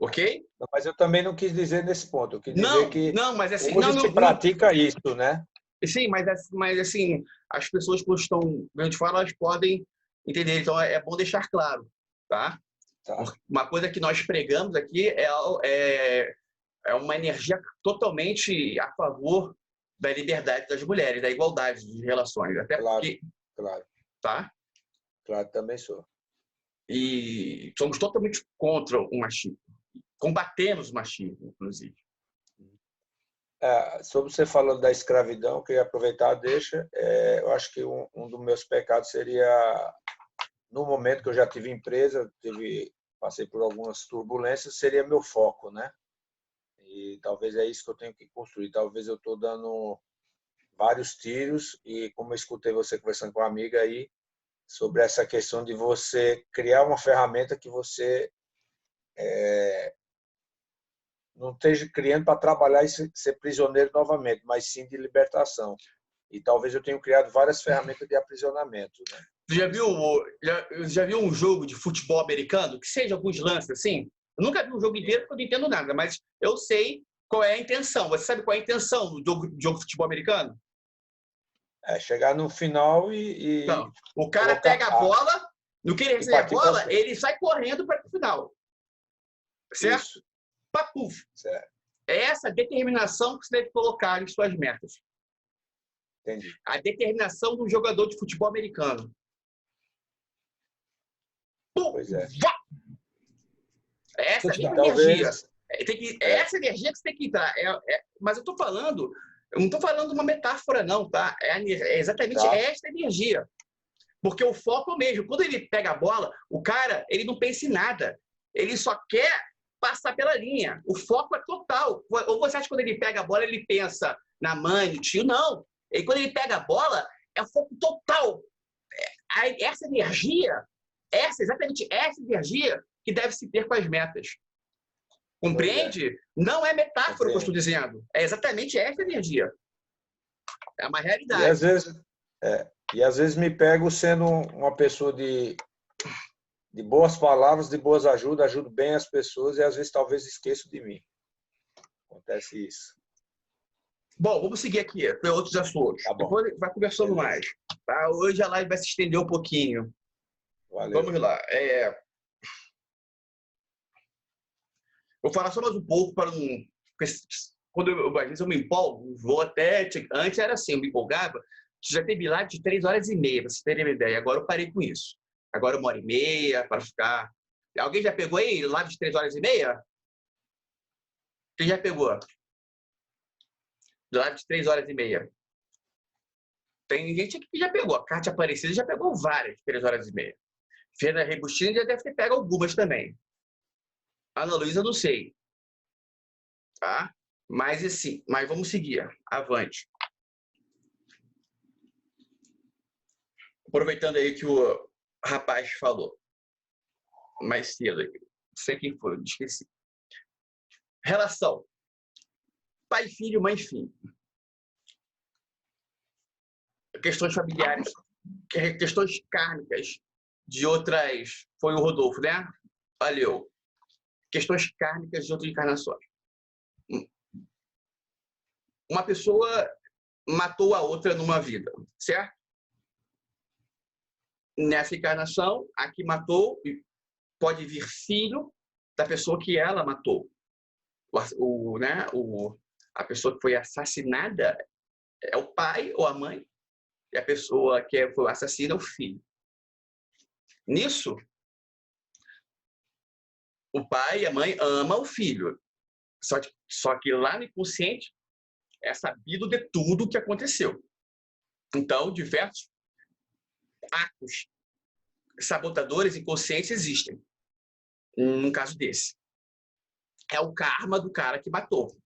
Ok? Mas eu também não quis dizer nesse ponto. Eu quis dizer que mas assim, hoje se pratica isso, né? Sim, mas assim, as pessoas que estão vendo de fora, elas podem entender. Então, é bom deixar claro, tá? Tá. Uma coisa que nós pregamos aqui é uma energia totalmente a favor da liberdade das mulheres, da igualdade de relações. Até Claro, porque, claro. tá? Claro, também sou. E somos totalmente contra o machismo. Combatemos o machismo, inclusive. Sobre você falando da escravidão, queria aproveitar, deixa. Eu acho que um dos meus pecados seria, no momento que eu já tive empresa, passei por algumas turbulências, seria meu foco, né? E talvez é isso que eu tenho que construir. Talvez eu estou dando vários tiros e, como eu escutei você conversando com uma amiga aí, sobre essa questão de você criar uma ferramenta que você não esteja criando para trabalhar e ser prisioneiro novamente, mas sim de libertação. E talvez eu tenha criado várias ferramentas de aprisionamento, né? Já viu um jogo de futebol americano? Que seja alguns lances assim? Eu nunca vi um jogo inteiro porque eu não entendo nada, mas eu sei qual é a intenção. Você sabe qual é a intenção do jogo de futebol americano? Chegar no final e Não. O cara pega a bola, no que ele recebe a bola, ele sai correndo para o final. Certo? Isso. Papuf. Certo. É essa determinação que você deve colocar em suas metas. Entendi. A determinação do jogador de futebol americano. Pois é. Essa energia. Essa energia que você tem que entrar. Mas eu estou falando, eu não estou falando uma metáfora, não, tá? É exatamente esta energia. Porque o foco é o mesmo. Quando ele pega a bola, o cara, ele não pensa em nada. Ele só quer passar pela linha. O foco é total. Ou você acha que quando ele pega a bola, ele pensa na mãe, no tio? Não. E quando ele pega a bola, é foco total. Essa energia, exatamente essa energia que deve se ter com as metas. Compreende? Não é metáfora o que eu estou dizendo. É exatamente essa energia. É uma realidade. E às vezes me pego sendo uma pessoa de boas palavras, de boas ajudas, ajudo bem as pessoas e às vezes talvez esqueço de mim. Acontece isso. Bom, vamos seguir aqui para outros assuntos. Tá bom. Depois vai conversando mais. Tá? Hoje a live vai se estender um pouquinho. Valeu. Vamos lá. Vou falar só mais um pouco para não... Quando às vezes eu me empolgo, vou até... Antes era assim, eu me empolgava. Já teve live de 3h30, para vocês terem uma ideia. Agora eu parei com isso. Agora 1h30, para ficar... Alguém já pegou aí live de 3h30? Quem já pegou? Live de 3h30. Tem gente aqui que já pegou. A Cátia Aparecida já pegou várias de 3h30. Fernanda Rebustini já deve ter pego algumas também. Ana Luísa, não sei. Tá? Mas assim, vamos seguir. Avante. Aproveitando aí que o rapaz falou mais cedo. Não sei quem foi, esqueci. Relação. Pai, filho, mãe, filho. Questões familiares, questões kármicas de outras... Foi o Rodolfo, né? Valeu. Questões kármicas de outras encarnações. Uma pessoa matou a outra numa vida, certo? Nessa encarnação, a que matou pode vir filho da pessoa que ela matou. A pessoa que foi assassinada é o pai ou a mãe, e a pessoa que foi assassina é o filho. Nisso, o pai e a mãe amam o filho. Só que lá no inconsciente é sabido de tudo o que aconteceu. Então, diversos atos sabotadores inconscientes existem. No caso desse. É o karma do cara que matou.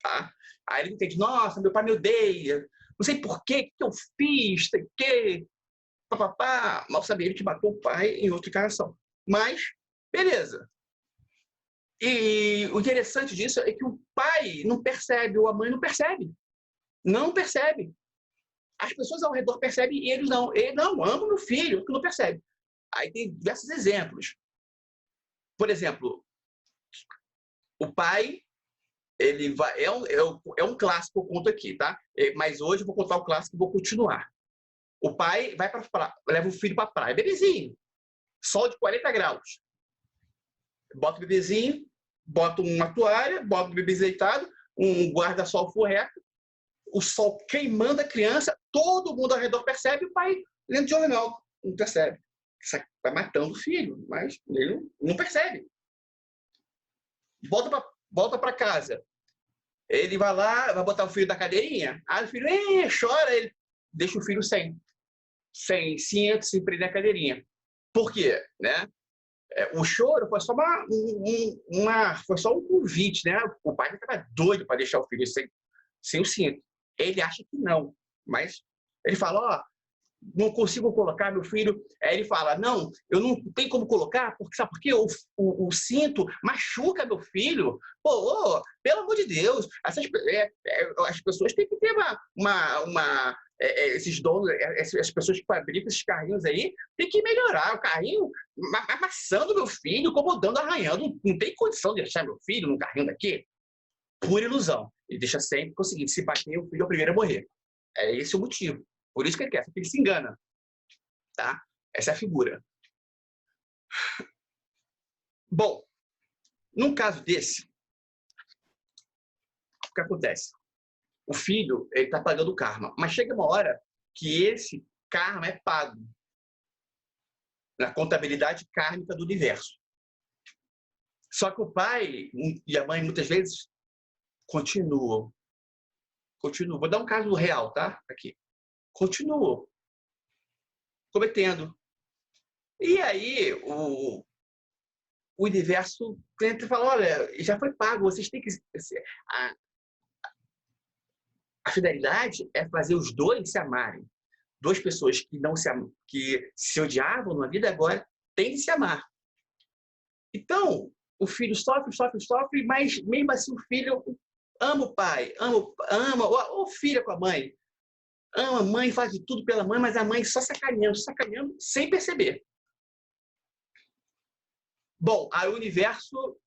Tá? Aí ele entende, nossa, meu pai me odeia, não sei por quê, o que eu fiz, tem que... Papapá. Mal sabia ele que matou o pai em outra encarnação. Mas, beleza. E o interessante disso é que o pai não percebe, ou a mãe não percebe. Não percebe. As pessoas ao redor percebem e ele não. Ele não, ama meu filho, que não percebe. Aí tem diversos exemplos. Por exemplo, o pai, ele vai... É um clássico que eu conto aqui, tá? Mas hoje eu vou contar o clássico e vou continuar. O pai vai para praia, leva o filho para a praia, bebezinho, sol de 40 graus. bota o bebezinho, bota uma toalha, bota o bebê deitado, um guarda-sol furreco, o sol queimando a criança, todo mundo ao redor percebe, o pai lendo jornal, não percebe. Vai matando o filho, mas ele não percebe. Volta para casa. Ele vai lá, vai botar o filho da cadeirinha, aí o filho chora, ele deixa o filho sem cinto, sem prender a cadeirinha. Por quê? Né? O choro foi só foi só um convite, né? O pai estava doido para deixar o filho sem o cinto. Ele acha que não, mas ele fala, ó, não consigo colocar meu filho. Aí ele fala, não, eu não tenho como colocar, porque sabe por quê? O cinto machuca meu filho. Pô, pelo amor de Deus, as pessoas têm que ter esses donos, as pessoas que fabricam esses carrinhos aí, tem que melhorar o carrinho, amassando meu filho, incomodando, arranhando. Não tem condição de deixar meu filho num carrinho daqui. Pura ilusão. Ele deixa sempre conseguir, se bater, o filho é o primeiro a morrer. É esse o motivo. Por isso que ele quer, porque ele se engana. Tá? Essa é a figura. Bom, num caso desse, o que acontece? O filho está pagando o karma, mas chega uma hora que esse karma é pago na contabilidade kármica do universo. Só que o pai e a mãe, muitas vezes, continuam. Vou dar um caso real, tá? Aqui. Continuam cometendo. E aí o universo tenta falar, olha, já foi pago, vocês têm que... A fidelidade é fazer os dois se amarem. Duas pessoas que se odiavam na vida agora têm de se amar. Então, o filho sofre, mas mesmo assim o filho ama o pai, ama ou filha com a mãe. Ama a mãe, faz de tudo pela mãe, mas a mãe só sacaneando, sem perceber. Bom, aí o universo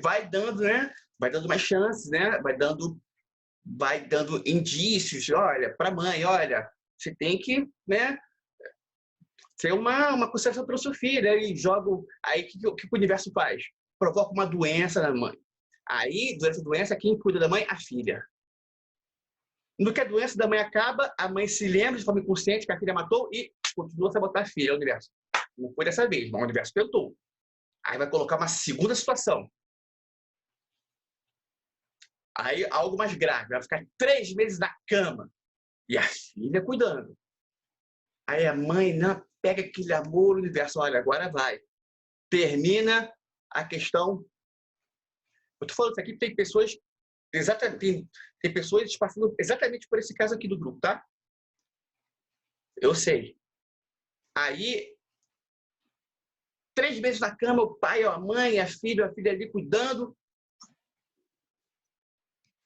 vai dando, né? Vai dando mais chances, né? Vai dando indícios, olha, para a mãe, olha, você tem que, né? Ser uma consideração para o seu filho. Aí joga, aí o que o universo faz? Provoca uma doença na mãe. Aí, durante a doença, quem cuida da mãe? A filha. No que a doença da mãe acaba, a mãe se lembra de forma inconsciente que a filha matou e continua a sabotar a filha. O universo. Não foi dessa vez, mas o universo tentou. Aí vai colocar uma segunda situação. Aí algo mais grave. Vai ficar 3 meses na cama. E a filha cuidando. Aí a mãe pega aquele amor, o universo. Olha, agora vai. Termina a questão. Eu estou falando isso aqui porque tem pessoas... Tem pessoas passando exatamente por esse caso aqui do grupo, tá? Eu sei. Aí, 3 meses na cama, o pai, a mãe, a filha ali cuidando.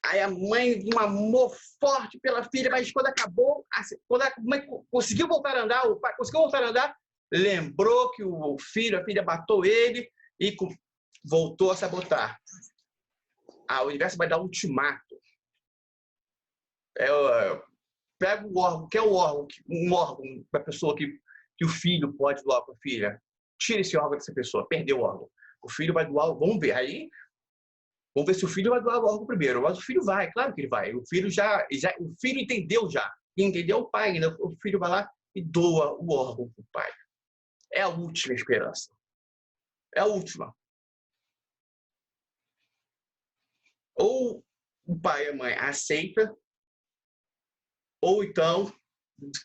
Aí a mãe, um amor forte pela filha, mas quando acabou, quando a mãe conseguiu voltar a andar, o pai conseguiu voltar a andar, lembrou que o filho, a filha matou ele e voltou a sabotar. O universo vai dar um ultimato. Pega o órgão, que é um órgão para a pessoa que o filho pode doar para a filha. Tira esse órgão dessa pessoa, perdeu o órgão. O filho vai doar, vamos ver. Aí, vamos ver se o filho vai doar o órgão primeiro. Mas o filho vai, claro que ele vai. O filho o filho entendeu já. E entendeu o pai ainda. O filho vai lá e doa o órgão para o pai. É a última esperança. É a última. Ou o pai e a mãe aceita, ou então,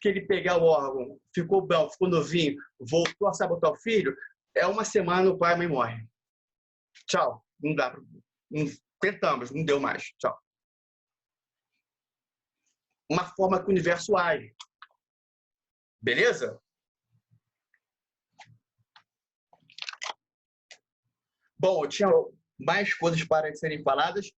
que ele pegar o órgão, ficou bom, ficou novinho, voltou a sabotar o filho, 1 semana o pai e a mãe morrem. Tchau. Não dá. Tentamos, não deu mais. Tchau. Uma forma que o universo age. Beleza? Bom, eu tinha mais coisas para serem faladas,